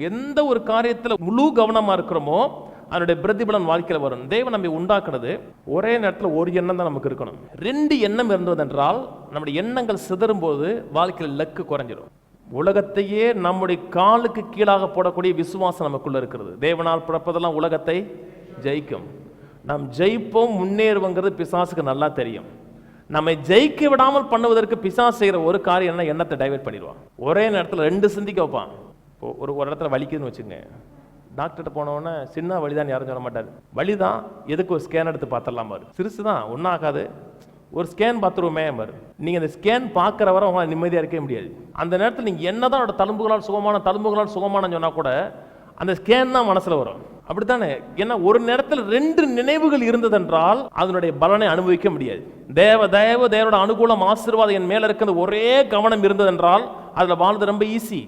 எந்த ஒரு காரியத்தில் முழு கவனமாக இருக்கிறோமோ அதனுடைய பிரதிபலன் வாழ்க்கையில் வரும். தேவன் நம்மை உண்டாக்குனது ஒரே நேரத்தில் ஒரு எண்ணம் தான் நமக்கு இருக்கணும். 2 எண்ணம் இருந்ததென்றால் நம்முடைய எண்ணங்கள் சிதறும் போது வாழ்க்கையில் லக்கு குறைஞ்சிடும். உலகத்தையே நம்முடைய காலுக்கு கீழாக போடக்கூடிய விசுவாசம் நமக்குள்ள இருக்கிறது. தேவனால் பிறப்பதெல்லாம் உலகத்தை ஜெயிக்கும். நாம் ஜெயிப்போம், முன்னேறுவோங்கிறது பிசாசுக்கு நல்லா தெரியும். நம்மை ஜெயிக்க விடாமல் பண்ணுவதற்கு பிசாசு செய்கிற ஒரு காரியம் என்ன, எண்ணத்தை டைவர்ட் பண்ணிடுவான். ஒரே நேரத்தில் 2 சிந்திக்க வைப்பான். ஒரு இடத்துல வலிக்குதுன்னு வச்சுங்க, டாக்டர்கிட்ட போனவொடனே சின்ன வலிதான் யாரும் சொல்ல மாட்டார். வலிதான், எதுக்கு ஒரு ஸ்கேன் எடுத்து பார்த்துடலாம் பாரு, சிறுசு தான் ஒன்றும் ஆகாது, ஒரு ஸ்கேன் பார்த்துருவோமே பாரு. நீங்கள் அந்த ஸ்கேன் பார்க்குற வரை உங்களால் நிம்மதியாக இருக்க முடியாது. அந்த நேரத்தில் நீங்கள் என்னதான் அவரோட தழும்புகளால் சுகமான சொன்னால் கூட அந்த ஸ்கேன் தான் மனசில் வரும். அப்படித்தானே? ஏன்னா ஒரு நேரத்தில் 2 நினைவுகள் இருந்ததென்றால் அதனுடைய பலனை அனுபவிக்க முடியாது. தேவனோட அனுகூலம் ஆசீர்வாதம் என் மேல இருக்கிறது ஒரே கவனம் இருந்ததென்றால் அதில் வாழ்றது ரொம்ப ஈஸி.